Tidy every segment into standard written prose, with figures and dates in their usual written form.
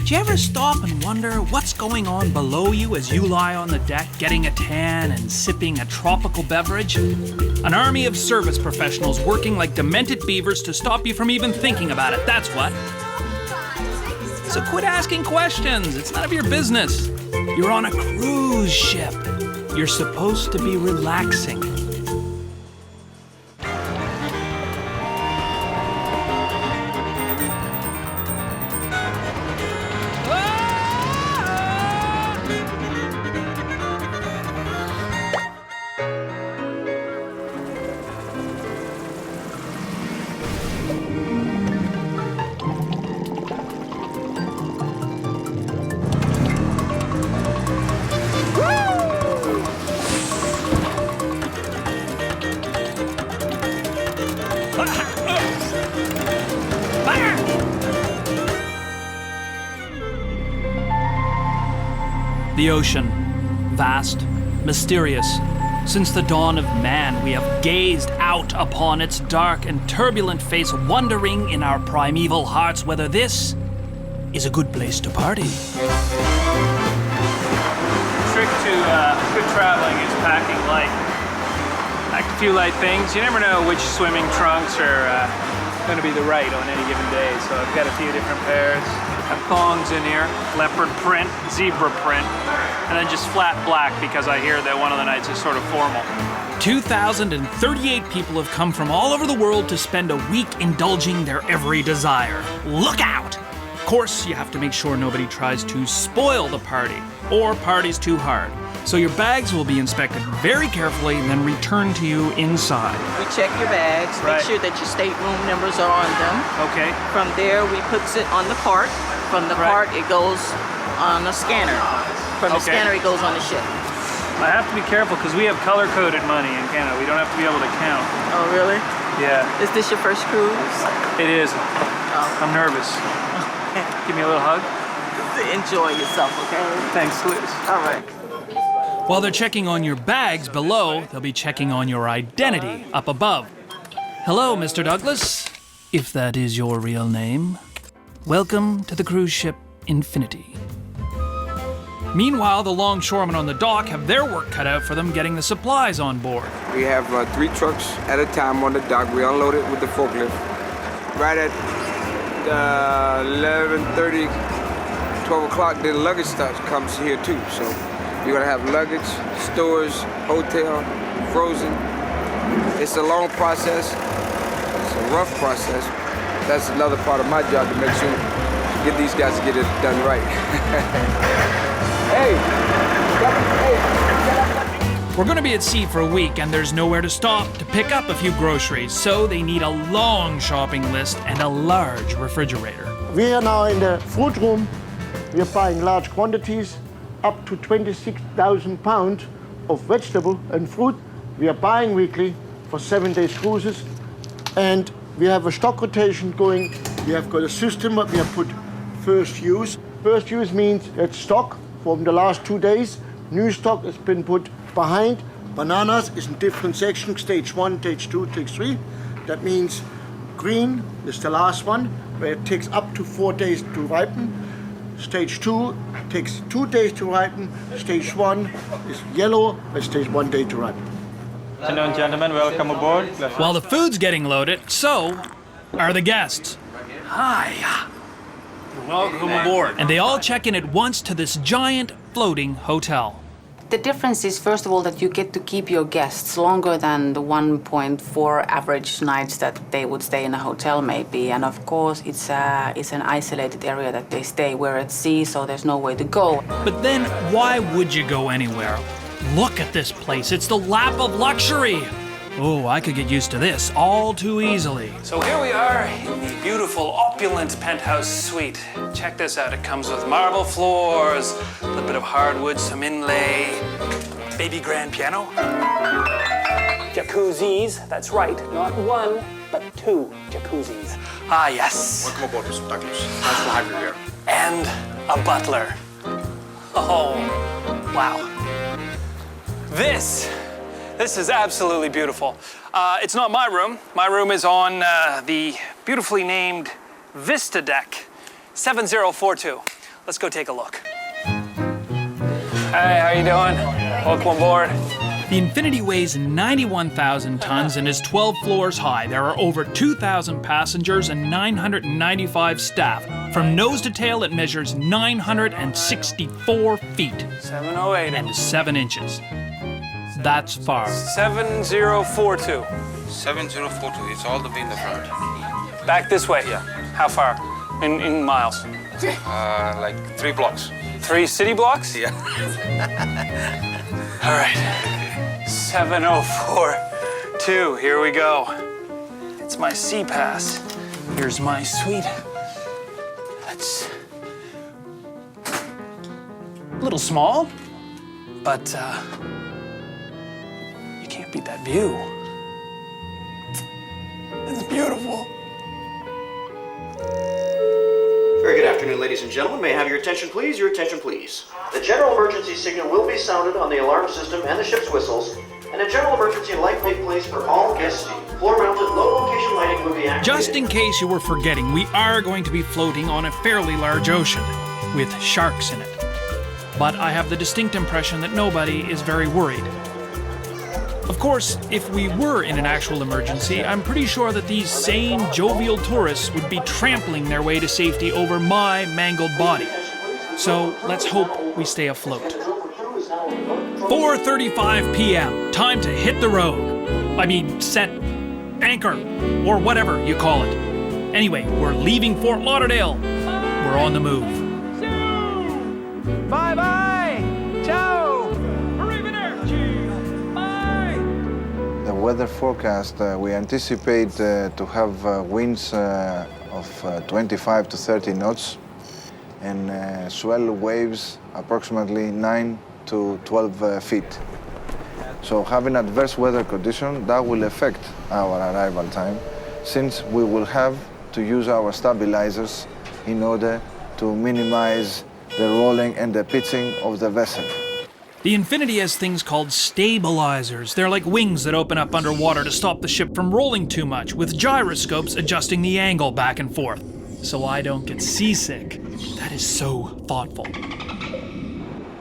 Do you ever stop and wonder what's going on below you as you lie on the deck getting a tan and sipping a tropical beverage? An army of service professionals working like demented beavers to stop you from even thinking about it, that's what. So quit asking questions, it's none of your business. You're on a cruise ship. You're supposed to be relaxing. The ocean, vast, mysterious. Since the dawn of man, we have gazed out upon its dark and turbulent face, wondering in our primeval hearts whether this is a good place to party. The trick to good traveling is packing light. Pack a few light things. You never know which swimming trunks are going to be the right on any given day, so I've got a few different pairs. Got thongs in here, leopard print, zebra print, and then just flat black because I hear that one of the nights is sort of formal. 2,038 people have come from all over the world to spend a week indulging their every desire. Look out! Of course, you have to make sure nobody tries to spoil the party or parties too hard. So your bags will be inspected very carefully, then returned to you inside. We check your bags, make sure that your stateroom numbers are on them. Okay. From there, we put it on the cart. From the cart, it goes on a scanner. From the scanner, it goes on the ship. I have to be careful because we have color-coded money in Canada. We don't have to be able to count. Oh, really? Yeah. Is this your first cruise? It is. Oh. I'm nervous. Give me a little hug. Enjoy yourself, okay? Thanks, Liz. All right. While they're checking on your bags below, they'll be checking on your identity up above. Hello, Mr. Douglas, if that is your real name. Welcome to the cruise ship Infinity. Meanwhile, the longshoremen on the dock have their work cut out for them getting the supplies on board. We have 3 trucks at a time on the dock. We unload it with the forklift. Right at 11:30, 12 o'clock, the luggage stuff comes here too. So you're gonna have luggage, stores, hotel, frozen. It's a long process. It's a rough process. That's another part of my job, to make sure get these guys to get it done right. Hey! We're going to be at sea for a week, and there's nowhere to stop to pick up a few groceries, so they need a long shopping list and a large refrigerator. We are now in the fruit room. We are buying large quantities, up to 26,000 pounds of vegetable and fruit. We are buying weekly for 7-day cruises, and we have a stock rotation going. We have got a system that we have put first use. First use means it's stock from the last 2 days. New stock has been put behind. Bananas is in different sections, stage 1, stage 2, stage 3. That means green is the last one, where it takes up to 4 days to ripen. Stage 2 takes 2 days to ripen. Stage 1 is yellow, but takes 1 day to ripen. Afternoon, gentlemen. Welcome aboard. While the food's getting loaded, so are the guests. Hi. Welcome aboard. And they all check in at once to this giant floating hotel. The difference is, first of all, that you get to keep your guests longer than the 1.4 average nights that they would stay in a hotel maybe. And of course, it's an isolated area that they stay. We're at sea, so there's no way to go. But then, why would you go anywhere? Look at this place. It's the lap of luxury. Oh, I could get used to this all too easily. So here we are in the beautiful, opulent penthouse suite. Check this out. It comes with marble floors, a little bit of hardwood, some inlay, baby grand piano. Jacuzzis, that's right. Not 1, but 2 jacuzzis. Ah, yes. Welcome aboard, Mr. Douglas. Nice to have you here. And a butler. Oh, wow. This is absolutely beautiful. It's not my room. My room is on the beautifully named Vista Deck 7042. Let's go take a look. Hey, how you doing? Welcome aboard. The Infinity weighs 91,000 tons and is 12 floors high. There are over 2,000 passengers and 995 staff. From nose to tail, it measures 964 feet 708. and 7 inches. That's far. 7042. 7042, it's all the way in the front. Back this way? Yeah. How far? In miles? Like 3 blocks. 3 city blocks? Yeah. All right. 7042, here we go. It's my sea pass. Here's my suite. That's a little small, but you can't beat that view. It's beautiful. Very good afternoon, ladies and gentlemen. May I have your attention, please? Your attention, please. The general emergency signal will be sounded on the alarm system and the ship's whistles, and a general emergency light will take place for all guests. Floor-mounted low-location lighting will be activated. Just in case you were forgetting, we are going to be floating on a fairly large ocean with sharks in it. But I have the distinct impression that nobody is very worried. Of course, if we were in an actual emergency, I'm pretty sure that these same jovial tourists would be trampling their way to safety over my mangled body. So let's hope we stay afloat. 4:35 p.m. Time to hit the road. I mean, set anchor, or whatever you call it. Anyway, we're leaving Fort Lauderdale. We're on the move. Bye-bye. Ciao. Arrivederci. Bye. The weather forecast, we anticipate to have winds of 25 to 30 knots and swell waves approximately 9 to 12 feet. So having adverse weather conditions, that will affect our arrival time, since we will have to use our stabilizers in order to minimize the rolling and the pitching of the vessel. The Infinity has things called stabilizers. They're like wings that open up underwater to stop the ship from rolling too much, with gyroscopes adjusting the angle back and forth, so I don't get seasick. That is so thoughtful.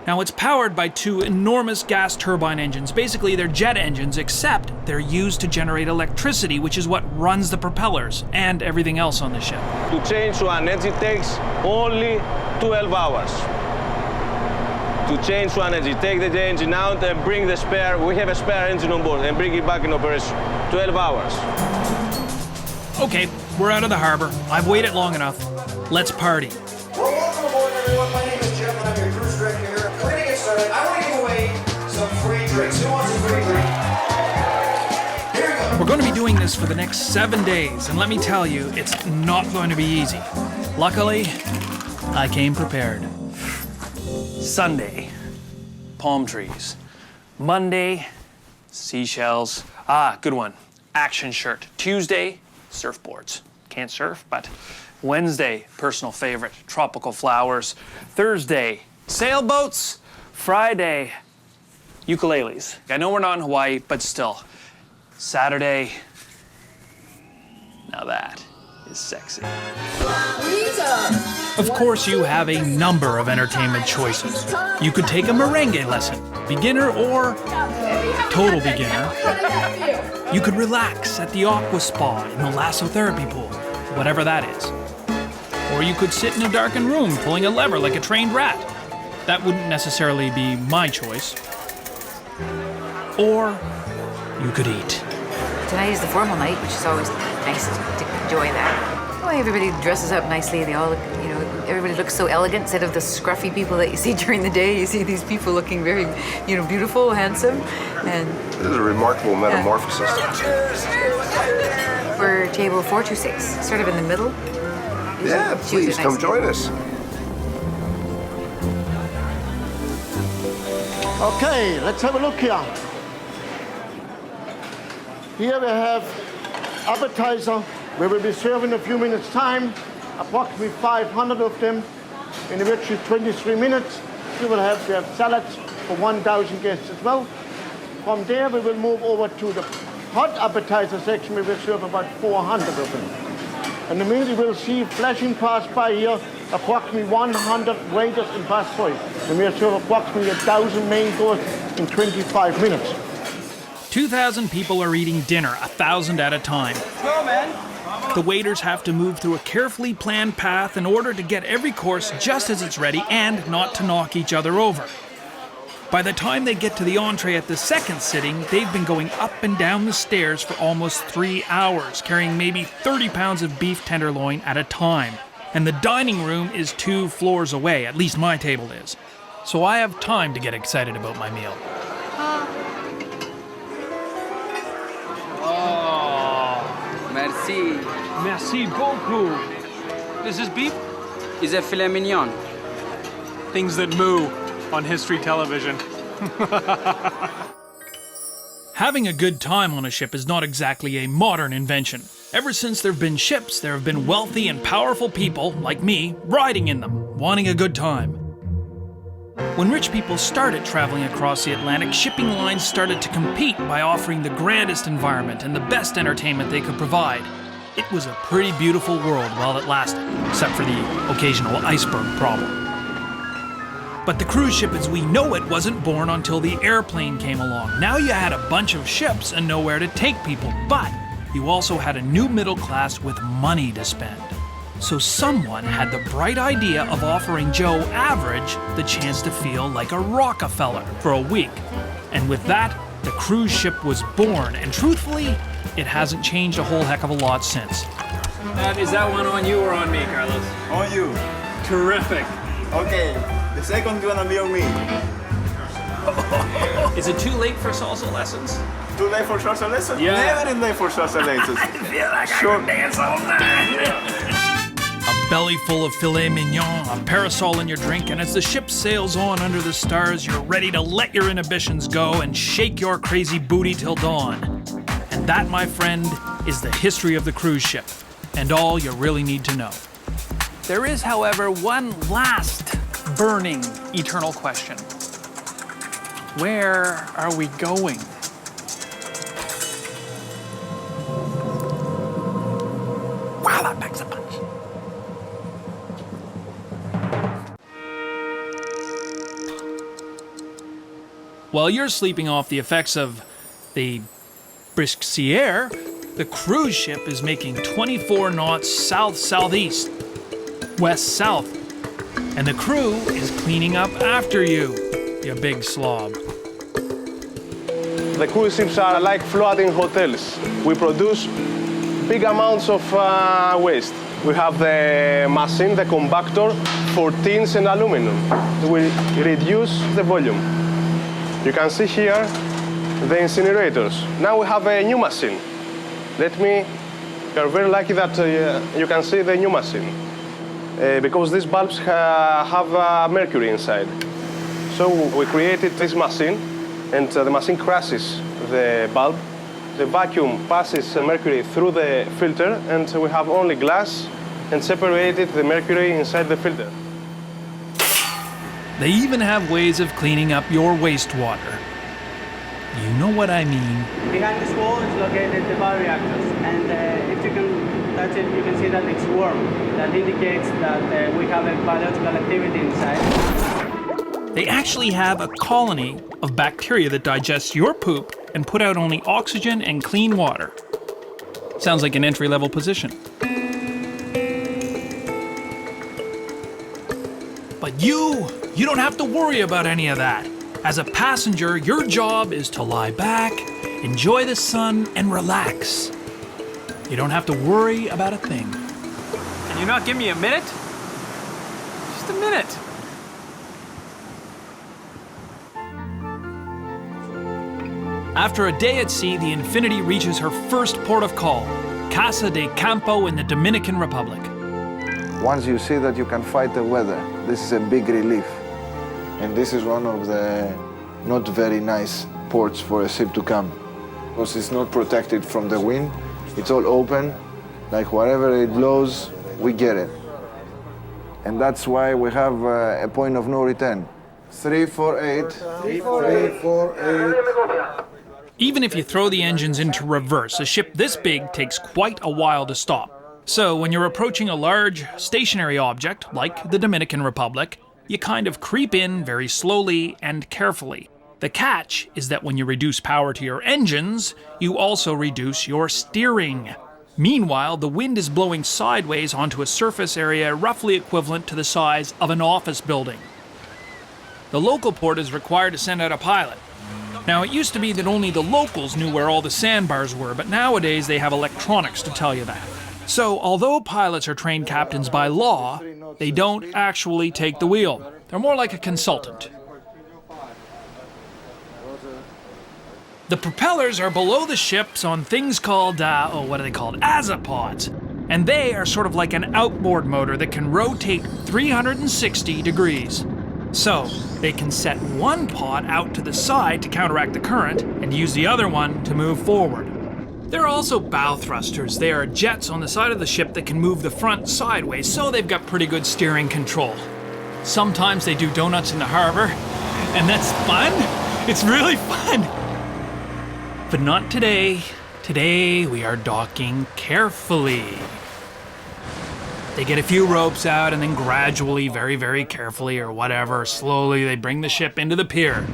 Now, it's powered by 2 enormous gas turbine engines. Basically, they're jet engines, except they're used to generate electricity, which is what runs the propellers and everything else on the ship. To change one engine takes only 12 hours. To change one engine, take the engine out and bring the spare. We have a spare engine on board and bring it back in operation. 12 hours. Okay, we're out of the harbor. I've waited long enough. Let's party. Well, welcome aboard, everyone. My name is Jeff, and I'm your cruise director here. We're going to get started. I want to give away some free drinks. Who wants a free drink? Here we go. We're going to be doing this for the next 7 days, and let me tell you, it's not going to be easy. Luckily, I came prepared. Sunday, palm trees. Monday, seashells. Ah, good one. Action shirt. Tuesday, surfboards. Can't surf, but Wednesday, personal favorite, tropical flowers. Thursday, sailboats. Friday, ukuleles. I know we're not in Hawaii, but still. Saturday, now that is sexy. Of course, you have a number of entertainment choices. You could take a merengue lesson, beginner or total beginner. You could relax at the aqua spa in the lasso-therapy pool, whatever that is. Or you could sit in a darkened room pulling a lever like a trained rat. That wouldn't necessarily be my choice. Or you could eat. Tonight is the formal night, which is always nice to enjoy that. Well, everybody dresses up nicely. They all look, everybody looks so elegant instead of the scruffy people that you see during the day. You see these people looking very, beautiful, handsome, and This is a remarkable metamorphosis. we're table 426, sort of in the middle. Yeah, please come join us. Okay, let's have a look here. Here we have appetizer. We will be serving in a few minutes' time, approximately 500 of them, in which is 23 minutes. We have salads for 1,000 guests as well. From there, we will move over to the hot appetizer section. We will serve about 400 of them. And the minute you will see flashing past by here, approximately 100 waiters in past point. And we serve approximately 1,000 main course in 25 minutes. 2,000 people are eating dinner, 1,000 at a time. Go, man. The waiters have to move through a carefully planned path in order to get every course just as it's ready and not to knock each other over. By the time they get to the entree at the second sitting, they've been going up and down the stairs for almost 3 hours, carrying maybe 30 pounds of beef tenderloin at a time. And the dining room is 2 floors away, at least my table is. So I have time to get excited about my meal. Oh, Merci. merci beaucoup. This is beef? Is a filet mignon. Things that moo on History Television. Having a good time on a ship is not exactly a modern invention. Ever since there have been ships, there have been wealthy and powerful people, like me, riding in them, wanting a good time. When rich people started traveling across the Atlantic, shipping lines started to compete by offering the grandest environment and the best entertainment they could provide. It was a pretty beautiful world while it lasted, except for the occasional iceberg problem. But the cruise ship as we know it wasn't born until the airplane came along. Now you had a bunch of ships and nowhere to take people, but you also had a new middle class with money to spend. So someone had the bright idea of offering Joe Average the chance to feel like a Rockefeller for a week. And with that, the cruise ship was born, and truthfully, it hasn't changed a whole heck of a lot since. Is that one on you or on me, Carlos? On you. Terrific. Okay, the second gonna be on me. Is it too late for salsa lessons? Too late for salsa lessons? Yeah. Never is late for salsa lessons. I feel like I can dance all night. A belly full of filet mignon, a parasol in your drink, and as the ship sails on under the stars, you're ready to let your inhibitions go and shake your crazy booty till dawn. And that, my friend, is the history of the cruise ship, and all you really need to know. There is, however, one last burning eternal question. Where are we going? Wow, that packs a punch. While you're sleeping off the effects of the brisk sea air, the cruise ship is making 24 knots south-southeast, west-south, and the crew is cleaning up after you, you big slob. The cruise ships are like floating hotels. We produce big amounts of waste. We have the machine, the compactor, for tins and aluminum. We reduce the volume. You can see here the incinerators. Now we have a new machine. We are very lucky that you can see the new machine. Because these bulbs have mercury inside. So we created this machine, and the machine crushes the bulb. The vacuum passes mercury through the filter, and we have only glass and separated the mercury inside the filter. They even have ways of cleaning up your wastewater. You know what I mean. Behind this wall is located the bioreactors, and if you can touch it, you can see that it's warm. That indicates that we have a biological activity inside. They actually have a colony of bacteria that digests your poop and put out only oxygen and clean water. Sounds like an entry-level position. But you don't have to worry about any of that. As a passenger, your job is to lie back, enjoy the sun, and relax. You don't have to worry about a thing. Can you not give me a minute? Just a minute. After a day at sea, the Infinity reaches her first port of call, Casa de Campo in the Dominican Republic. Once you see that you can fight the weather, this is a big relief. And this is one of the not very nice ports for a ship to come. Because it's not protected from the wind, it's all open, like wherever it blows, we get it. And that's why we have a point of no return. 348. 348. Even if you throw the engines into reverse, a ship this big takes quite a while to stop. So when you're approaching a large, stationary object, like the Dominican Republic, you kind of creep in very slowly and carefully. The catch is that when you reduce power to your engines, you also reduce your steering. Meanwhile, the wind is blowing sideways onto a surface area roughly equivalent to the size of an office building. The local port is required to send out a pilot. Now, it used to be that only the locals knew where all the sandbars were, but nowadays they have electronics to tell you that. So, although pilots are trained captains by law, they don't actually take the wheel. They're more like a consultant. The propellers are below the ships on things called, what are they called? Azipods. And they are sort of like an outboard motor that can rotate 360 degrees. So, they can set one pod out to the side to counteract the current and use the other one to move forward. There are also bow thrusters. They are jets on the side of the ship that can move the front sideways, so they've got pretty good steering control. Sometimes they do donuts in the harbor, and that's fun. It's really fun. But not today. Today we are docking carefully. They get a few ropes out and then gradually, very, very carefully or whatever, slowly they bring the ship into the pier.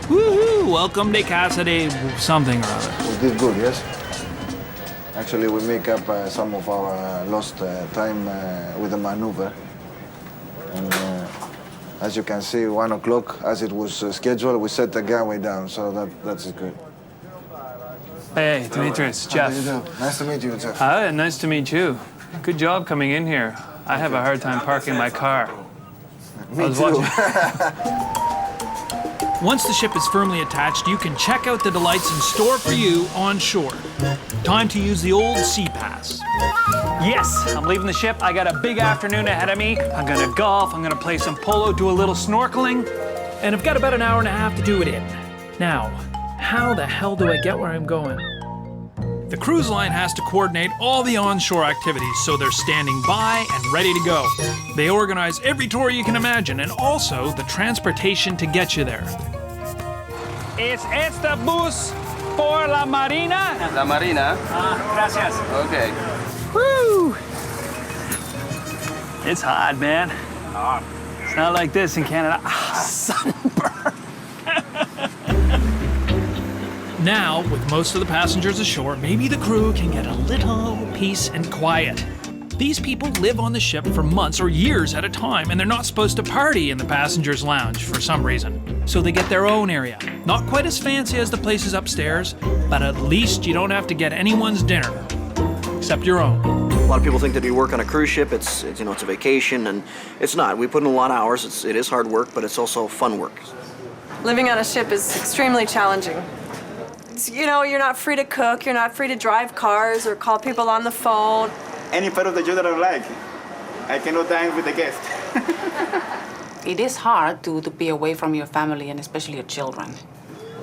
Woohoo! Welcome to Casa de something or other. We did good, yes? Actually, we make up some of our lost time with the maneuver. And as you can see, 1 o'clock, as it was scheduled, we set the gangway down, so that's good. Hey, Demetrius, Jeff. How do you do? Nice to meet you, Jeff. Hi, nice to meet you. Good job coming in here. I have a hard time parking my car. Me too. Once the ship is firmly attached, you can check out the delights in store for you on shore. Time to use the old sea pass. Yes, I'm leaving the ship. I got a big afternoon ahead of me. I'm gonna golf, I'm gonna play some polo, do a little snorkeling, and I've got about an hour and a half to do it in. Now, how the hell do I get where I'm going? The cruise line has to coordinate all the onshore activities, so they're standing by and ready to go. They organize every tour you can imagine, and also the transportation to get you there. ¿Es esta bus por la Marina? La Marina. Gracias. Okay. Woo! It's hot, man. It's not like this in Canada. Sunburn. Now, with most of the passengers ashore, maybe the crew can get a little peace and quiet. These people live on the ship for months or years at a time, and they're not supposed to party in the passengers' lounge for some reason. So they get their own area. Not quite as fancy as the places upstairs, but at least you don't have to get anyone's dinner, except your own. A lot of people think that we work on a cruise ship, it's a vacation, and it's not. We put in a lot of hours. It is hard work, but it's also fun work. Living on a ship is extremely challenging. You're not free to cook, you're not free to drive cars or call people on the phone. Any part of the job that I like, I cannot dine with the guests. It is hard to be away from your family and especially your children.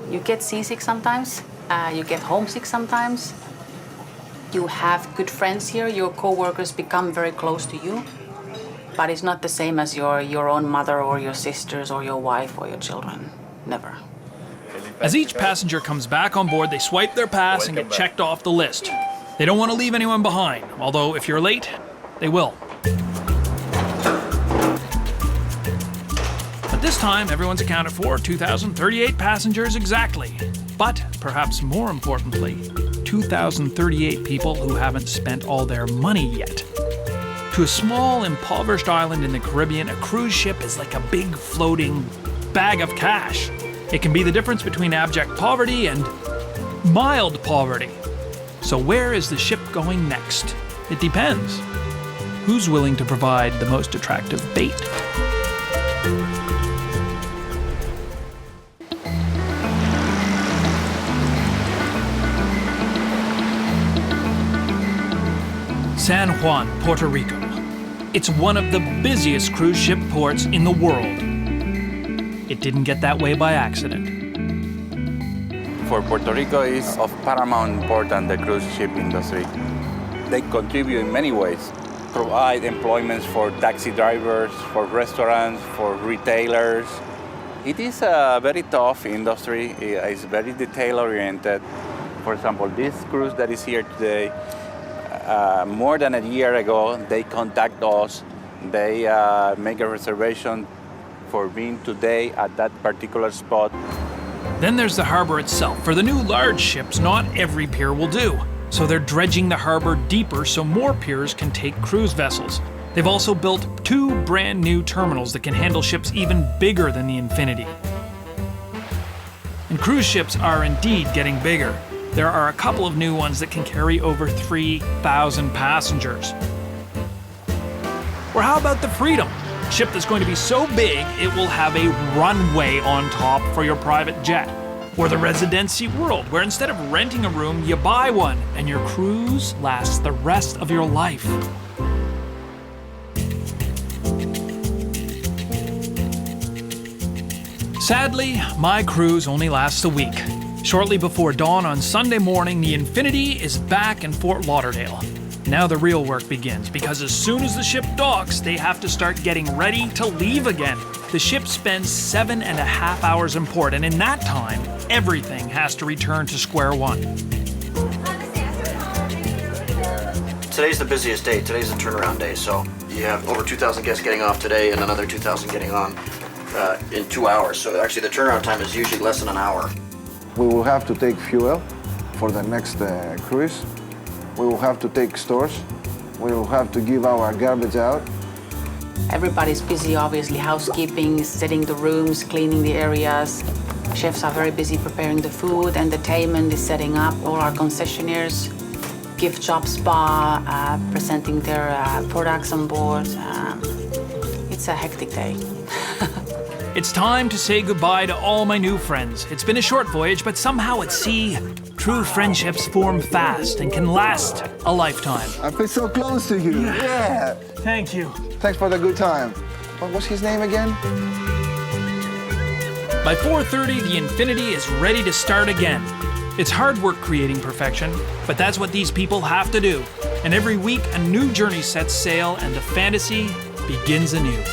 You get seasick sometimes, you get homesick sometimes. You have good friends here, your co-workers become very close to you, but it's not the same as your own mother or your sisters or your wife or your children. Never. As each passenger comes back on board, they swipe their pass and get checked off the list. They don't want to leave anyone behind, although if you're late, they will. But this time, everyone's accounted for, 2,038 passengers exactly. But, perhaps more importantly, 2,038 people who haven't spent all their money yet. To a small, impoverished island in the Caribbean, a cruise ship is like a big floating bag of cash. It can be the difference between abject poverty and mild poverty. So where is the ship going next? It depends. Who's willing to provide the most attractive bait? San Juan, Puerto Rico. It's one of the busiest cruise ship ports in the world. It didn't get that way by accident. For Puerto Rico, is of paramount importance, the cruise ship industry. They contribute in many ways, provide employment for taxi drivers, for restaurants, for retailers. It is a very tough industry. It's very detail-oriented. For example, this cruise that is here today, more than a year ago, they contact us. They make a reservation for being today at that particular spot. Then there's the harbor itself. For the new large ships, not every pier will do. So they're dredging the harbor deeper so more piers can take cruise vessels. They've also built 2 brand new terminals that can handle ships even bigger than the Infinity. And cruise ships are indeed getting bigger. There are a couple of new ones that can carry over 3,000 passengers. Or how about the Freedom? A ship that's going to be so big it will have a runway on top for your private jet. Or the Residency World, where instead of renting a room, you buy one, and your cruise lasts the rest of your life. Sadly, my cruise only lasts a week. Shortly before dawn on Sunday morning, the Infinity is back in Fort Lauderdale. Now the real work begins, because as soon as the ship docks, they have to start getting ready to leave again. The ship spends 7.5 hours in port, and in that time, everything has to return to square one. Today's the busiest day. Today's the turnaround day, so you have over 2,000 guests getting off today and another 2,000 getting on in 2 hours. So actually the turnaround time is usually less than an hour. We will have to take fuel for the next cruise. We will have to take stores. We will have to give our garbage out. Everybody's busy, obviously, housekeeping, setting the rooms, cleaning the areas. Chefs are very busy preparing the food. Entertainment is setting up. All our concessionaires, gift shop, spa, presenting their products on board. It's a hectic day. It's time to say goodbye to all my new friends. It's been a short voyage, but somehow at sea, true friendships form fast and can last a lifetime. I feel so close to you. Yeah. Thank you. Thanks for the good time. What was his name again? By 4:30, the Infinity is ready to start again. It's hard work creating perfection, but that's what these people have to do. And every week, a new journey sets sail and the fantasy begins anew.